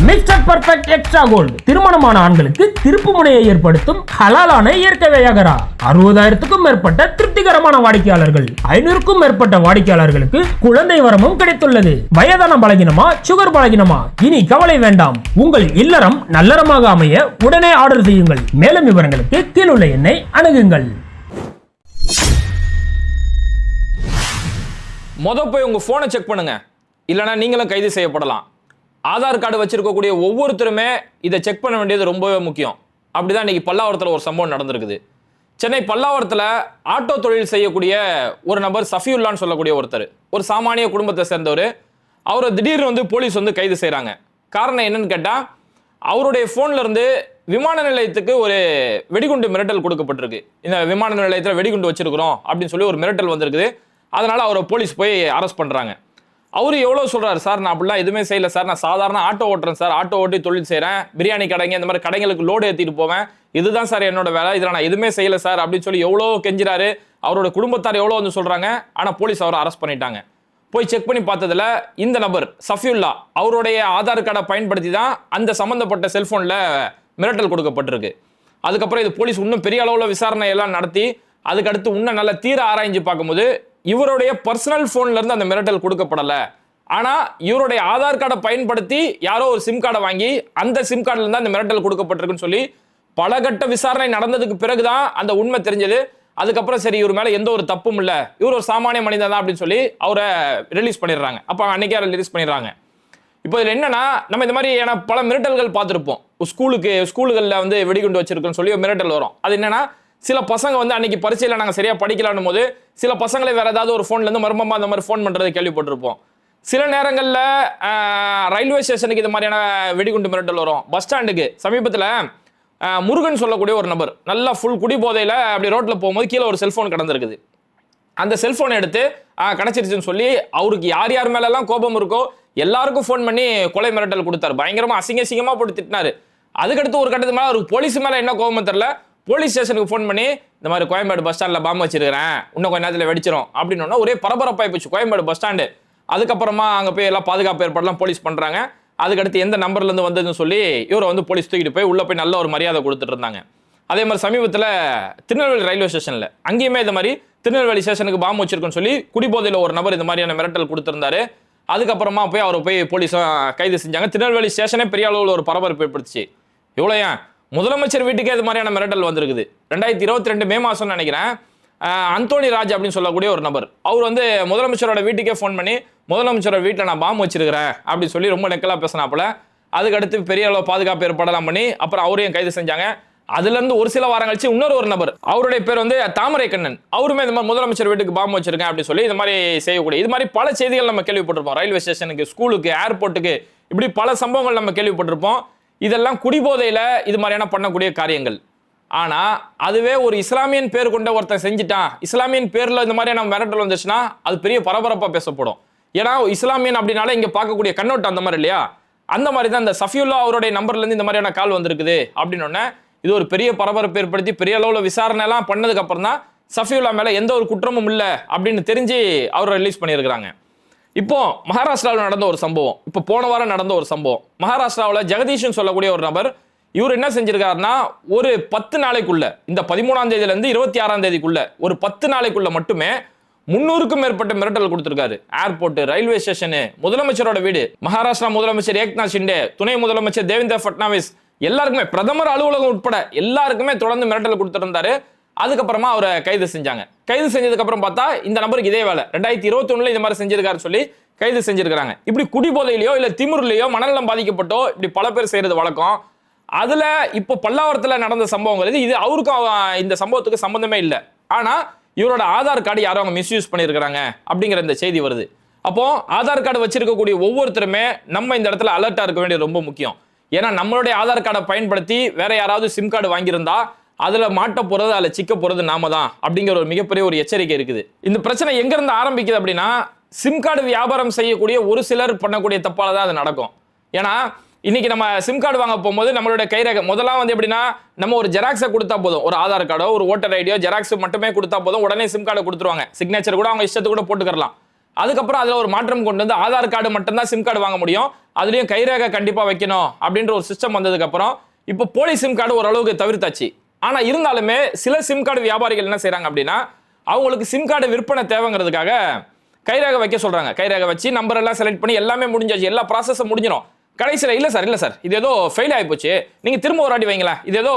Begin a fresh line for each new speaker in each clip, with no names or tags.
Mister perfect extra gold திருமணமான ஆண்களுக்கு திருப்பு முனையை ஏற்படுத்தும் ஹலாலான இயற்கை வியாகரா. 60,000க்கும் மேற்பட்ட திருப்திகரமான வாடிக்கையாளர்கள், 500க்கும் மேற்பட்ட வாடிக்கையாளர்களுக்கு குழந்தை வரமும் கிடைத்துள்ளது. வயதான பலகினமா, சுகர் பலகினமா, இனி கவலை வேண்டாம். உங்கள் இல்லறம் நல்லறமாக அமைய உடனே ஆர்டர் செய்யுங்கள். மேலும் விவரங்களுக்கு கீழுள்ள எண்ணை அணுகுங்கள்.
போய் உங்க போனை செக் பண்ணுங்க, இல்லைன்னா நீங்களும் கைது செய்யப்படலாம். ஆதார் கார்டு வச்சிருக்கக்கூடிய ஒவ்வொருத்தருமே இதை செக் பண்ண வேண்டியது ரொம்பவே முக்கியம். அப்படிதான் இன்னைக்கு பல்லாவரத்தில் ஒரு சம்பவம் நடந்திருக்குது. சென்னை பல்லாவரத்தில் ஆட்டோ தொழில் செய்யக்கூடிய ஒரு நபர் சஃபியுல்லான்னு சொல்லக்கூடிய ஒருத்தர், ஒரு சாமானிய குடும்பத்தை சேர்ந்தவர். அவரை திடீர்னு போலீஸ் கைது செய்கிறாங்க. காரணம் என்னன்னு கேட்டால், அவருடைய ஃபோன்ல இருந்து விமான நிலையத்துக்கு ஒரு வெடிகுண்டு மிரட்டல் கொடுக்கப்பட்டிருக்கு. இந்த விமான நிலையத்தில் வெடிகுண்டு வச்சிருக்கிறோம் அப்படின்னு சொல்லி ஒரு மிரட்டல் வந்திருக்குது. அதனால அவரை போலீஸ் போய் அரெஸ்ட் பண்ணுறாங்க. அவரு எவ்வளோ சொல்றாரு, சார் நான் அப்படிலாம் எதுவுமே செய்யல சார், நான் சாதாரண ஆட்டோ ஓட்டுறேன் சார், ஆட்டோ ஓட்டி தொழில் செய்கிறேன், பிரியாணி கடைங்க இந்த மாதிரி கடைங்களுக்கு லோடு ஏற்றிட்டு போவேன், இதுதான் சார் என்னோட வேலை, இதில் நான் எதுவுமே செய்யல சார் அப்படின்னு சொல்லி எவ்வளோ கெஞ்சிறாரு. அவரோட குடும்பத்தார் எவ்வளோ சொல்றாங்க. ஆனால் போலீஸ் அவரை அரெஸ்ட் பண்ணிட்டாங்க. போய் செக் பண்ணி பார்த்ததுல இந்த நபர் சஃபியுல்லா அவருடைய ஆதார் கார்டை பயன்படுத்தி தான் அந்த சம்பந்தப்பட்ட செல்போன்ல மிரட்டல் கொடுக்கப்பட்டிருக்கு. அதுக்கப்புறம் இது போலீஸ் இன்னும் பெரிய அளவில் விசாரணை எல்லாம் நடத்தி அதுக்கடுத்து இன்னும் நல்ல தீர ஆராய்ஞ்சு பார்க்கும்போது இவருடைய பர்சனல் போன்ல இருந்து அந்த மிரட்டல் கொடுக்கப்படல. ஆனா இவருடைய ஆதார் கார்டை பயன்படுத்தி யாரோ ஒரு சிம் கார்டை வாங்கி அந்த சிம் கார்டுல இருந்து அந்த மிரட்டல் கொடுக்கப்பட்டிருக்குன்னு சொல்லி பல கட்ட விசாரணை நடந்ததுக்கு பிறகுதான் அந்த உண்மை தெரிஞ்சது. அதுக்கப்புறம் சரி, இவர் மேல எந்த ஒரு தப்பும் இல்ல, இவர் ஒரு சாமானிய மனிதன் தான் அப்படின்னு சொல்லி அவரை ரிலீஸ் பண்ணிடுறாங்க. அப்ப அன்னைக்கே ரிலீஸ் பண்ணிடுறாங்க. இப்போ இதுல என்னன்னா, நம்ம இந்த மாதிரி பல மிரட்டல்கள் பார்த்திருப்போம். ஸ்கூலுகள்ல வெடிகுண்டு வச்சிருக்குன்னு சொல்லி மிரட்டல் வரும். அது என்னன்னா, சில பசங்க அன்னைக்கு பரீட்சையில நாங்கள் சரியா படிக்கலான்னும் போது சில பசங்களை வேற ஏதாவது ஒரு ஃபோன்ல இருந்து மர்மமா அந்த மாதிரி ஃபோன் பண்றதை கேள்விப்பட்டிருப்போம். சில நேரங்களில் ரயில்வே ஸ்டேஷனுக்கு இது மாதிரியான வெடிகுண்டு மிரட்டல் வரும். பஸ் ஸ்டாண்டுக்கு சமீபத்தில் முருகன் சொல்லக்கூடிய ஒரு நபர் நல்லா ஃபுல் குடி போதையில் அப்படி ரோட்ல போகும்போது கீழே ஒரு செல்போன் கிடந்திருக்குது. அந்த செல்போனை எடுத்து கிடைச்சிருச்சுன்னு சொல்லி அவருக்கு யார் யார் மேலெல்லாம் கோபம் இருக்கோ எல்லாருக்கும் ஃபோன் பண்ணி கொலை மிரட்டல் கொடுத்தாரு. பயங்கரமா அசிங்கமா போட்டு திட்டினாரு. அதுக்கடுத்து ஒரு கட்டத்து மேலே அவருக்கு போலீஸ் மேலே என்ன கோபம் தெரியல, போலீஸ் ஸ்டேஷனுக்கு ஃபோன் பண்ணி இந்த மாதிரி கோயம்பேடு பஸ் ஸ்டாண்டில் பாம்பு வச்சிருக்கிறேன், இன்னும் கொஞ்ச நேரத்தில் வெடிச்சிடும் அப்படின்னு ஒரே பரபரப்பாகி போச்சு கோயம்பேடு பஸ் ஸ்டாண்டு. அதுக்கப்புறமா அங்கே போய் எல்லாம் பாதுகாப்பு ஏற்பாடுலாம் போலீஸ் பண்ணுறாங்க. அதுக்கடுத்து எந்த நம்பர்லேருந்து வந்ததுன்னு சொல்லி இவரை போலீஸ் தூக்கிட்டு போய் உள்ளே போய் நல்ல ஒரு மரியாதை கொடுத்துட்டு இருந்தாங்க. அதே மாதிரி சமீபத்தில் திருநெல்வேலி ரயில்வே ஸ்டேஷனில் அங்கேயுமே இந்த மாதிரி திருநெல்வேலி ஸ்டேஷனுக்கு பாம்பு வச்சிருக்குன்னு சொல்லி குடிபோதையில் ஒரு நபர் இந்த மாதிரியான மிரட்டல் கொடுத்துருந்தாரு. அதுக்கப்புறமா போய் அவரை போய் போலீஸும் கைது செஞ்சாங்க. திருநெல்வேலி ஸ்டேஷனே பெரிய அளவில் ஒரு பரபரப்பு ஏற்படுத்துச்சு. இவ்வளோ ஏன் முதலமைச்சர் வீட்டுக்கே இது மாதிரியான மிரட்டல் வந்திருக்குது. 2022 மே மாதம் நினைக்கிறேன், அந்தோனி ராஜ் அப்படின்னு சொல்லக்கூடிய ஒரு நபர் அவர் முதலமைச்சரோட வீட்டுக்கே ஃபோன் பண்ணி முதலமைச்சரோட வீட்டில் நான் பாம்பு வச்சிருக்கிறேன் அப்படின்னு சொல்லி ரொம்ப நெக்கலாக பேசினாப்புல. அதுக்கடுத்து பெரிய அளவு பாதுகாப்பு ஏற்பாடெல்லாம் பண்ணி அப்புறம் அவரையும் கைது செஞ்சாங்க. அதுல இருந்து ஒரு சில வாரம் கழிச்சு இன்னொரு நபர், அவருடைய பேர் தாமரை கண்ணன், அவருமே இந்த மாதிரி முதலமைச்சர் வீட்டுக்கு பாம்பு வச்சிருக்கேன் அப்படின்னு சொல்லி இந்த மாதிரி செய்யக்கூடிய இது மாதிரி பல செய்திகள் நம்ம கேள்விப்பட்டிருப்போம். ரயில்வே ஸ்டேஷனுக்கு, ஸ்கூலுக்கு, ஏர்போர்ட்டுக்கு, இப்படி பல சம்பவங்கள் நம்ம கேள்விப்பட்டிருப்போம். இதெல்லாம் குடிபோதையில இது மாதிரியான பண்ணக்கூடிய காரியங்கள். ஆனா அதுவே ஒரு இஸ்லாமியன் பேர் கொண்ட ஒருத்தன் செஞ்சுட்டான், இஸ்லாமியன் பேர்ல இந்த மாதிரியான மிரட்டல் வந்துச்சுன்னா அது பெரிய பரபரப்பா பேசப்படும். ஏன்னா இஸ்லாமியன் அப்படின்னால இங்க பார்க்கக்கூடிய கண்ணோட்டம் அந்த மாதிரி இல்லையா, அந்த மாதிரி தான் இந்த சஃபியுல்லா அவருடைய நம்பர்ல இருந்து இந்த மாதிரியான கால் வந்திருக்குது அப்படின்னு இது ஒரு பெரிய பரபரப்பு ஏற்படுத்தி பெரிய அளவுல விசாரணை எல்லாம் பண்ணதுக்கு அப்புறம் தான் சஃபியுல்லா மேல எந்த ஒரு குற்றமும் இல்லை அப்படின்னு தெரிஞ்சு அவரை ரிலீஸ் பண்ணியிருக்கிறாங்க. இப்போ மகாராஷ்டிராவில் நடந்த ஒரு சம்பவம், இப்போ போன வாரம் நடந்த ஒரு சம்பவம். மகாராஷ்டிராவில் ஜெகதீஷன் சொல்லக்கூடிய ஒரு நபர், இவர் என்ன செஞ்சிருக்காருன்னா, ஒரு 10 நாளைக்குள்ள, இந்த 13ஆம் தேதியிலிருந்து 26ஆம் தேதிக்குள்ள ஒரு 10 நாளைக்குள்ள மட்டுமே 300க்கும் மேற்பட்ட மிரட்டல் கொடுத்திருக்காரு. ஏர்போர்ட், ரயில்வே ஸ்டேஷனு, முதலமைச்சரோட வீடு, மகாராஷ்டிரா முதலமைச்சர் ஏக்நாத் ஷிண்டே, துணை முதலமைச்சர் தேவேந்திர ஃபட்னாவிஸ், எல்லாருக்குமே, பிரதமர் அலுவலகம் உட்பட எல்லாருக்குமே தொடர்ந்து மிரட்டல் கொடுத்திருந்தாரு. அதுக்கப்புறமா அவரை கைது செஞ்சாங்க. கைது செஞ்சதுக்கு அப்புறம் பார்த்தா இந்த நபருக்கு இதே வேலை 2021 இந்த மாதிரி செஞ்சிருக்காரு சொல்லி கைது செஞ்சிருக்காங்க. இப்படி குடிபோதையிலையோ இல்ல திமிர்லையோ மனநலம் பாதிக்கப்பட்டோ இப்படி பல பேர் செய்யறது வழக்கம். அதுல இப்போ பல்லாவரத்துல நடந்த சம்பவங்கள் இது அவருக்கும் இந்த சம்பவத்துக்கு சம்பந்தமே இல்லை. ஆனா இவரோட ஆதார் கார்டு யாரும் அவங்க மிஸ்யூஸ் பண்ணியிருக்கிறாங்க அப்படிங்கிற இந்த செய்தி வருது. அப்போ ஆதார் கார்டு வச்சிருக்கக்கூடிய ஒவ்வொருத்தருமே நம்ம இந்த இடத்துல அலர்ட்டா இருக்க வேண்டியது ரொம்ப முக்கியம். ஏன்னா நம்மளுடைய ஆதார் கார்டை பயன்படுத்தி வேற யாராவது சிம் கார்டு வாங்கியிருந்தா அதுல மாட்ட போறது, அதுல சிக்க போறது நாம தான் அப்படிங்கிற ஒரு மிகப்பெரிய ஒரு எச்சரிக்கை இருக்குது. இந்த பிரச்சனை எங்க இருந்து ஆரம்பிக்குது அப்படின்னா, சிம் கார்டு வியாபாரம் செய்யக்கூடிய ஒரு சிலர் பண்ணக்கூடிய தப்பால தான் அது நடக்கும். ஏன்னா இன்னைக்கு நம்ம சிம் கார்டு வாங்க போகும்போது நம்மளுடைய கைரேகை முதலாம் எப்படின்னா, நம்ம ஒரு ஜெராக்ஸை கொடுத்தா போதும், ஒரு ஆதார் கார்டோ ஒரு ஓட்டர் ஐடியோ ஜெராக்ஸ் மட்டுமே கொடுத்தா போதும், உடனே சிம் கார்டை கொடுத்துருவாங்க. சிக்னேச்சர் கூட அவங்க இஷ்டத்துக்கு கூட போட்டுக்கலாம். அதுக்கப்புறம் அதுல ஒரு மாற்றம் கொண்டு வந்து ஆதார் கார்டு மட்டும்தான் சிம் கார்டு வாங்க முடியும், அதுலயும் கைரேகை கண்டிப்பா வைக்கணும் அப்படின்ற ஒரு சிஸ்டம் வந்ததுக்கு அப்புறம் இப்போ போலி சிம் கார்டு ஓரளவுக்கு தவிர்த்தாச்சு. ஆனா இருந்தாலுமே சில சிம் கார்டு வியாபாரிகள் என்ன செய்யறாங்க அப்படின்னா, அவங்களுக்கு சிம் கார்டு விற்பனை தேவைங்கிறதுக்காக கைரேகை வைக்க சொல்றாங்க. கைரேகை வச்சு நம்பர் எல்லாம் செலக்ட் பண்ணி எல்லாமே முடிஞ்சாச்சு, எல்லா ப்ராசஸும் முடிஞ்சிடும். கடைசியில் இல்ல சார் இது ஏதோ ஃபெயில் ஆகி போச்சு, நீங்க திரும்ப ஒரு வாட்டி வைங்களேன், இது ஏதோ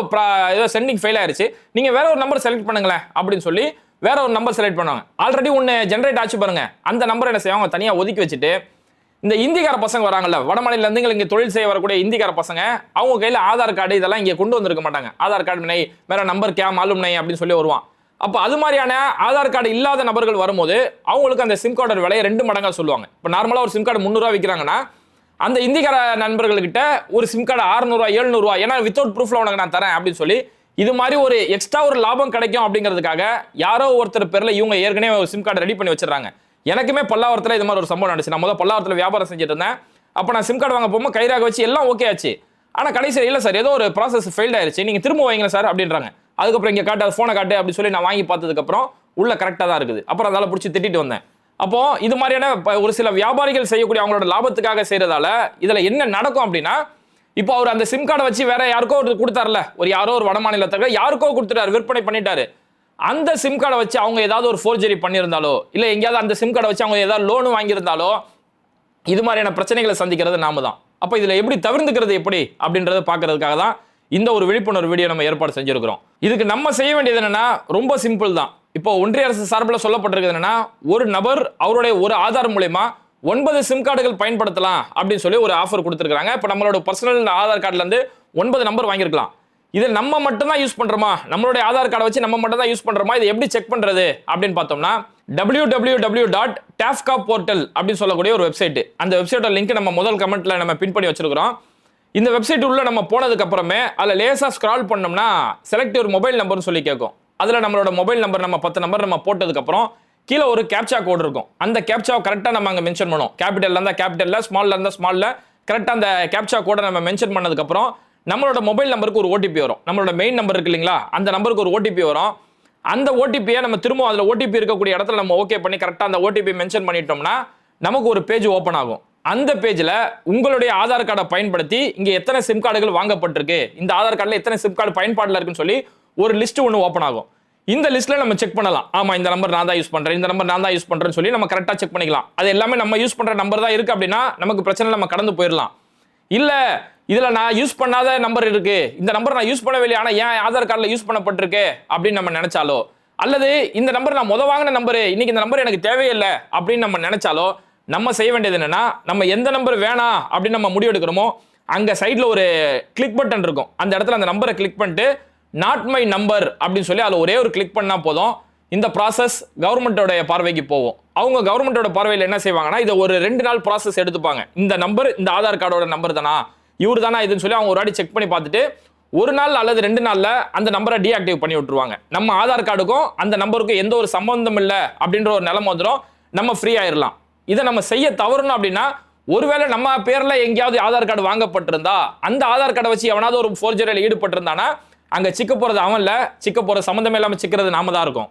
சென்டிங் ஃபெயில் ஆயிருச்சு, நீங்க வேற ஒரு நம்பர் செலக்ட் பண்ணுங்களேன் அப்படின்னு சொல்லி வேற ஒரு நம்பர் செலக்ட் பண்ணுவாங்க. ஆல்ரெடி ஒன்று ஜென்ரேட் ஆச்சு பாருங்க, அந்த நம்பர் என்ன செய்வாங்க தனியாக ஒதுக்கி வச்சுட்டு இந்த இந்திக்கார பசங்க வராங்கல்ல, வட மாநில இருந்து இங்கே தொழில் செய்ய வரக்கூடிய இந்திக்கார பசங்க, அவங்க கையில் ஆதார் கார்டு இதெல்லாம் இங்கே கொண்டு வந்திருக்க மாட்டாங்க. ஆதார் கார்டு நை வேற நம்பர் கே மாலும் நை அப்படின்னு சொல்லி வருவான். அப்போ அது மாதிரியான ஆதார் கார்டு இல்லாத நபர்கள் வரும்போது அவங்களுக்கு அந்த சிம் கார்டோட விலையை 2 மடங்காக சொல்லுவாங்க. இப்போ நார்மலாக ஒரு சிம் கார்டு 300 ரூபா விற்கிறாங்கன்னா அந்த இந்திக்கார நண்பர்கள்கிட்ட ஒரு சிம் கார்டு 600 700 ஏன்னா வித்தவுட் ப்ரூஃப்ல உனக்கு நான் தரேன் அப்படின்னு சொல்லி இது மாதிரி ஒரு எக்ஸ்ட்ரா ஒரு லாபம் கிடைக்கும் அப்படிங்கிறதுக்காக யாரோ ஒருத்தர் பேர்ல இவங்க ஏற்கனவே ஒரு சிம் கார்டு ரெடி பண்ணி வச்சிடறாங்க. எனக்குமே பல்லாவரத்தில் இது மாதிரி ஒரு சம்பவம் நடந்துச்சு. நான் முதல்ல பல்லாவரத்தில் வியாபாரம் செஞ்சுட்டு இருந்தேன். அப்போ நான் சிம் கார்டு வாங்க போகும்போது கைராக வச்சு எல்லாம் ஓகே ஆச்சு. ஆனால் கடைசியில் இல்லை சார் ஏதோ ஒரு ப்ராசஸ் ஃபெயில்ட் ஆயிருச்சு, நீங்கள் திரும்ப வைங்க சார் அப்படின்றாங்க. அதுக்கப்புறம் இங்கே காட்டு ஃபோனை காட்டு அப்படி சொல்லி நான் வாங்கி பார்த்ததுக்கப்புறம் உள்ள கரெக்டாக தான் இருக்குது. அப்புறம் அதால பிடிச்சி திட்டிட்டு வந்தேன். அப்போ இது மாதிரியான ஒரு சில வியாபாரிகள் செய்யக்கூடிய அவங்களோட லாபத்துக்காக செய்யறதால இதுல என்ன நடக்கும் அப்படின்னா, இப்போ அவர் அந்த சிம் கார்டை வச்சு வேற யாருக்கோ ஒரு கொடுத்தாருல, யாரோ ஒரு வட மாநிலத்துக்கு யாருக்கோ கொடுத்துட்டாரு, விற்பனை பண்ணிட்டாரு. அந்த சிம் கார்டை வச்சு அவங்க ஏதாவது ஒரு ஃபோர்ஜரி பண்ணியிருந்தாலோ இல்ல எங்கேயாவது அந்த சிம் கார்டை வச்சு அவங்க ஏதாவது லோன் வாங்கியிருந்தாலோ இது மாதிரியான பிரச்சனைகளை சந்திக்கிறது நாம தான். அப்போ இதுல எப்படி தவிர்த்துக்கிறது எப்படி அப்படின்றத பாக்குறதுக்காக தான் இந்த ஒரு விழிப்புணர்வு வீடியோ நம்ம ஏற்பாடு செஞ்சிருக்கிறோம். இதுக்கு நம்ம செய்ய வேண்டியது என்னன்னா ரொம்ப சிம்பிள் தான். இப்போ ஒன்றிய அரசு சார்பில் சொல்லப்பட்டிருக்கிறது என்னன்னா, ஒரு நபர் அவருடைய ஒரு ஆதார் மூலமா 9 சிம் கார்டுகள் பயன்படுத்தலாம் அப்படின்னு சொல்லி ஒரு ஆஃபர் கொடுத்துருக்காங்க. இப்போ நம்மளோட பர்சனல் ஆதார் கார்டுல இருந்து 9 நம்பர் வாங்கியிருக்கலாம். இது நம்ம மட்டும் தான் யூஸ் பண்றோமா, நம்மளுடைய ஆதார் கார்டை வச்சு நம்ம மட்டும் தான் யூஸ் பண்றோமா, இதை எப்படி செக் பண்றது அப்படின்னு பார்த்தோம்னா www.tafcop.portal அப்படின்னு சொல்லக்கூடிய ஒரு வெப்சைட். அந்த வெப்சைட்டோட லிங்க் நம்ம முதல் கமெண்ட்ல நம்ம பின் பண்ணி வச்சிருக்கிறோம். இந்த வெப்சைட் உள்ள நம்ம போனதுக்கு அப்புறமே அதுல லேசா ஸ்க்ரால் பண்ணோம்னா செலக்ட் யுவர் மொபைல் நம்பர்னு சொல்லி கேட்கும். அதுல நம்மளோட மொபைல் நம்பர் நம்ம 10 நம்பர் நம்ம போட்டதுக்கு அப்புறம் கீழே ஒரு கேப்சா கோட் இருக்கும். அந்த கேப்சாவை கரெக்டா நம்ம அங்க மென்ஷன் பண்ணுவோம். கேபிட்டல்ல இருந்தா கேபிட்டல்ல, ஸ்மால்ல இருந்தா ஸ்மால்ல, கரெக்டா அந்த கேப்சா கோடை நம்ம மென்ஷன் பண்ணதுக்கு அப்புறம் நம்மளோட மொபைல் நம்பருக்கு ஒரு ஓடிபி வரும். நம்மளோட மெயின் நம்பர் இருக்கு இல்லைங்களா, அந்த நம்பருக்கு ஒரு ஓடிபி வரும். அந்த ஓடிபியை நம்ம திரும்ப அதுல ஓடிபி இருக்கக்கூடிய இடத்துல நம்ம ஓகே பண்ணி கரெக்டா அந்த ஓடிபி மென்ஷன் பண்ணிட்டோம்னா நமக்கு ஒரு பேஜ் ஓபன் ஆகும். அந்த பேஜ்ல உங்களுடைய ஆதார் கார்டை பயன்படுத்தி இங்க எத்தனை சிம் கார்டுகள் வாங்கப்பட்டிருக்கு, இந்த ஆதார் கார்டுல எத்தனை சிம் கார்டு பயன்பாடுல இருக்குன்னு சொல்லி ஒரு லிஸ்ட் ஒன்று ஓபன் ஆகும். இந்த லிஸ்ட்ல நம்ம செக் பண்ணலாம். ஆமா இந்த நம்பர் நான் தான் யூஸ் பண்றேன், இந்த நம்பர் நான் தான் யூஸ் பண்றேன்னு சொல்லி நம்ம கரெக்டா செக் பண்ணிக்கலாம். அது எல்லாமே நம்ம யூஸ் பண்ற நம்பர் தான் இருக்கு அப்படின்னா நமக்கு பிரச்சனை, நம்ம கடந்து போயிடலாம். இல்ல இதுல நான் யூஸ் பண்ணாத நம்பர் இருக்கு, இந்த நம்பர் நான் யூஸ் பண்ணவே இல்லை ஆனா ஏன் ஆதார் கார்டுல யூஸ் பண்ணப்பட்டிருக்கு அப்படின்னு நம்ம நினைச்சாலோ, அல்லது இந்த நம்பர் நான் வாங்கின நம்பர் இன்னைக்கு இந்த நம்பர் எனக்கு தேவையில்லை அப்படின்னு நம்ம நினைச்சாலோ, நம்ம செய்ய வேண்டியது என்னன்னா, நம்ம எந்த நம்பர் வேணாம் அப்படின்னு நம்ம முடிவு எடுக்கிறோமோ அங்க சைட்ல ஒரு கிளிக் பட்டன் இருக்கும். அந்த இடத்துல அந்த நம்பரை கிளிக் பண்ணிட்டு நாட் மை நம்பர் அப்படின்னு சொல்லி அதுல ஒரே ஒரு கிளிக் பண்ணா போதும். இந்த ப்ராசஸ் கவர்மெண்டோட பார்வைக்கு போகும். அவங்க கவர்மெண்டோட பார்வையில் என்ன செய்வாங்கன்னா, இதை ஒரு 2 நாள் ப்ராசஸ் எடுத்துப்பாங்க. இந்த நம்பர் இந்த ஆதார் கார்டோட நம்பர் தானா, இவர் தானா இதுன்னு சொல்லி அவங்க ஒரு வாட்டி செக் பண்ணி பார்த்துட்டு 1 நாள் அல்லது 2 நாள்ல அந்த நம்பரை டீஆக்டிவ் பண்ணி விட்டுருவாங்க. நம்ம ஆதார் கார்டுக்கும் அந்த நம்பருக்கும் எந்த ஒரு சம்பந்தம் இல்லை அப்படின்ற ஒரு நிலைமை வந்துடும், நம்ம ஃப்ரீ ஆயிடலாம். இதை நம்ம செய்ய தவறணும் அப்படின்னா, ஒருவேளை நம்ம பேர்ல எங்கேயாவது ஆதார் கார்டு வாங்கப்பட்டிருந்தா அந்த ஆதார் கார்டை வச்சு எவனாவது ஒரு ஃபோர்ஜரியில் ஈடுபட்டிருந்தானா அங்க சிக்க போறது அவன்ல, சிக்க போற சம்பந்தமே இல்லாம சிக்கிறது நாம தான் இருக்கும்.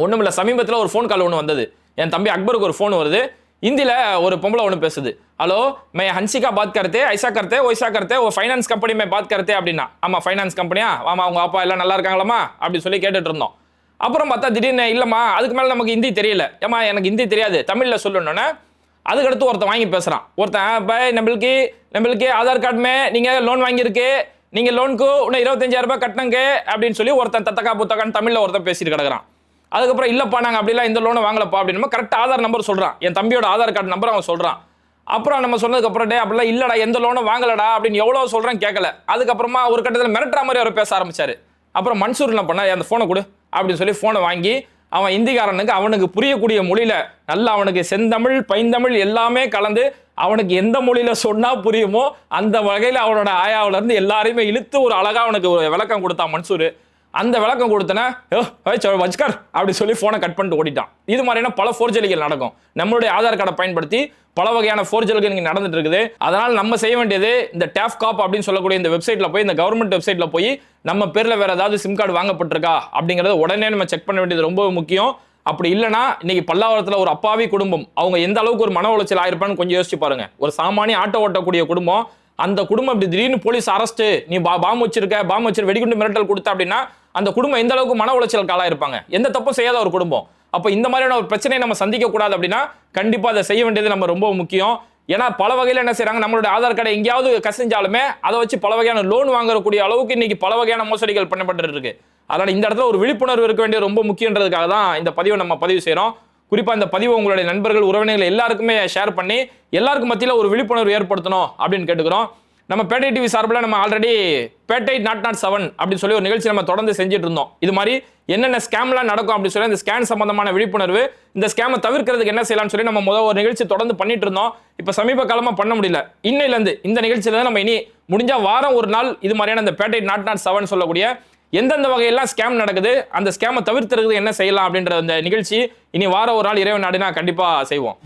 ஒண்ணுமில்ல, சமீபத்தில் ஒரு ஃபோன் கால் ஒன்று வந்தது. என் தம்பி அக்பருக்கு ஒரு ஃபோன் வருது. இந்தியில ஒரு பொம்பளை ஒன்று பேசுது. ஹலோ மே ஹன்சிகா பாத் கர்த்தே, ஐசா கர்த்தே, ஒய்சா கர்த்தே, ஓ ஃபைனான்ஸ் கம்பெனி மே பாத் கர்த்தே அப்படின்னா. ஆமா ஃபைனான்ஸ் கம்பெனியா, ஆமா அவங்க அப்பா எல்லாம் நல்லா இருக்காங்களாமா அப்படின்னு சொல்லி கேட்டுட்டு இருந்தோம். அப்புறம் பார்த்தா திடீர்னு இல்லம்மா அதுக்கு மேல நமக்கு ஹிந்தி தெரியல, ஏமா எனக்கு ஹிந்தி தெரியாது தமிழ்ல சொல்லணும்னு அதுக்கடுத்து ஒருத்தன் வாங்கி பேசுறான். ஒருத்தன் பை நம்மளுக்கு ஆதார் கார்டு மே நீங்க லோன் வாங்கியிருக்கு, நீங்க லோனுக்கு இன்னும் 25,000 ரூபாய் கட்டணுங்க அப்படின்னு சொல்லி ஒருத்தன் தத்தக்கா புத்தக்கான்னு தமிழ்ல ஒருத்தன் பேசிட்டு கிடக்குறான். அதுக்கப்புறம் இல்லப்பா நாங்க அப்படிலாம் இந்த லோனை வாங்கலப்பா அப்படின்னு கரெக்ட் ஆதார் நம்பர் சொல்றான். என் தம்பியோட ஆதார் கார்டு நம்பர் அவன் சொல்றான். அப்புறம் நம்ம சொன்னதுக்கு அப்புறம் டே அப்படிலாம் இல்லடா எந்த லோனும் வாங்கலடா அப்படின்னு எவ்வளவு சொல்றேன் கேட்கல. அதுக்கப்புறமா ஒரு கட்டத்தில் மிரட்டுற மாதிரி அவர் பேச ஆரம்பிச்சாரு. அப்புறம் மன்சூர் என்ன பண்ண, அந்த போனை கொடு அப்படின்னு சொல்லி போனை வாங்கி அவன் இந்திக்காரனுக்கு அவனுக்கு புரியக்கூடிய மொழியில நல்லா அவனுக்கு செந்தமிழ் பைந்தமிழ் எல்லாமே கலந்து அவனுக்கு எந்த மொழியில சொன்னா புரியுமோ அந்த வகையில அவனோட ஆயாவில இருந்து எல்லாரையுமே இழுத்து ஒரு அழகா அவனுக்கு ஒரு விளக்கம் கொடுத்தான் மன்சூர். அந்த விளக்கம் கொடுத்தனா வச்சுக்கார் அப்படி சொல்லி போனை கட் பண்ணிட்டு ஓடிட்டான். இது மாதிரியான பல ஃபோர்ஜரிகள் நடக்கும். நம்மளுடைய ஆதார் கார்டை பயன்படுத்தி பல வகையான ஃபோர்ஜரிகள் இங்க நடந்துட்டு இருக்குது. அதனால நம்ம செய்ய வேண்டியது இந்த TAFCOP அப்படின்னு சொல்லக்கூடிய இந்த வெப்சைட்ல போய், இந்த கவர்மெண்ட் வெப்சைட்ல போய் நம்ம பேர்ல வேற ஏதாவது சிம் கார்டு வாங்கப்பட்டிருக்கா அப்படிங்கறத உடனே நம்ம செக் பண்ண வேண்டியது ரொம்ப முக்கியம். அப்படி இல்லைன்னா இன்னைக்கு பல்லாவரத்தில் ஒரு அப்பாவி குடும்பம் அவங்க எந்த அளவுக்கு ஒரு மன உளைச்சல் ஆயிருப்பான்னு கொஞ்சம் யோசிச்சு பாருங்க. ஒரு சாமானிய ஆட்டோ ஓட்டக்கூடிய குடும்பம், அந்த குடும்பம் இப்படி திடீர்னு போலீஸ் அரெஸ்ட், நீ பாம்பு வச்சு வெடிகுண்டு மிரட்டல் கொடுத்த அப்படின்னா அந்த குடும்பம் எந்த அளவுக்கு மன உளைச்சல் ஆயிருப்பாங்க. எந்த தப்பும் செய்யாத ஒரு குடும்பம். அப்ப இந்த மாதிரியான ஒரு பிரச்சனையை நம்ம சந்திக்க கூடாது அப்படின்னா கண்டிப்பா அதை செய்ய வேண்டியது நம்ம ரொம்ப முக்கியம். ஏன்னா பல வகையில் என்ன செய்யறாங்க, நம்மளுடைய ஆதார் கார்டை எங்கேயாவது கசிஞ்சாலுமே அதை வச்சு பல வகையான லோன் வாங்கக்கூடிய அளவுக்கு இன்னைக்கு பல வகையான மோசடிகள் பண்ணப்பட்டு இருக்கு. அதனால இந்த இடத்துல ஒரு விழிப்புணர்வு இருக்க வேண்டிய ரொம்ப முக்கியன்றதுக்காக தான் இந்த பதிவை நம்ம பதிவு செய்யறோம். குறிப்பா இந்த பதிவை உங்களுடைய நண்பர்கள், உறவினர்கள் எல்லாருக்குமே ஷேர் பண்ணி எல்லாருக்கும் மத்தியில் ஒரு விழிப்புணர்வு ஏற்படுத்தணும் அப்படின்னு கேட்டுக்கிறோம். நம்ம பேட்டை டிவி சார்பில் நம்ம ஆல்ரெடி பேட்டை 007 அப்படின்னு சொல்லி ஒரு நிகழ்ச்சி நம்ம தொடர்ந்து செஞ்சுட்டு இருந்தோம். இது மாதிரி என்னென்ன ஸ்கேம்லாம் நடக்கும் அப்படின்னு சொல்லி இந்த ஸ்கேம் சம்பந்தமான விழிப்புணர்வு, இந்த ஸ்கேமை தவிர்க்கிறதுக்கு என்ன செய்யலாம்னு சொல்லி நம்ம முதல் ஒரு நிகழ்ச்சி தொடர்ந்து பண்ணிட்டு இருந்தோம். இப்போ சமீப காலமாக பண்ண முடியல. இன்னையிலேருந்து இந்த நிகழ்ச்சியில நம்ம இனி முடிஞ்சா வாரம் ஒரு நாள் இது மாதிரியான இந்த பேட்டை 007 சொல்லக்கூடிய எந்தெந்த வகையெல்லாம் ஸ்கேம் நடக்குது, அந்த ஸ்கேமை தவிர்த்துறது என்ன செய்யலாம் அப்படின்ற அந்த நிகழ்ச்சி இனி வாரம் ஒரு நாள் இறைவன் நாடினா கண்டிப்பா செய்வோம்.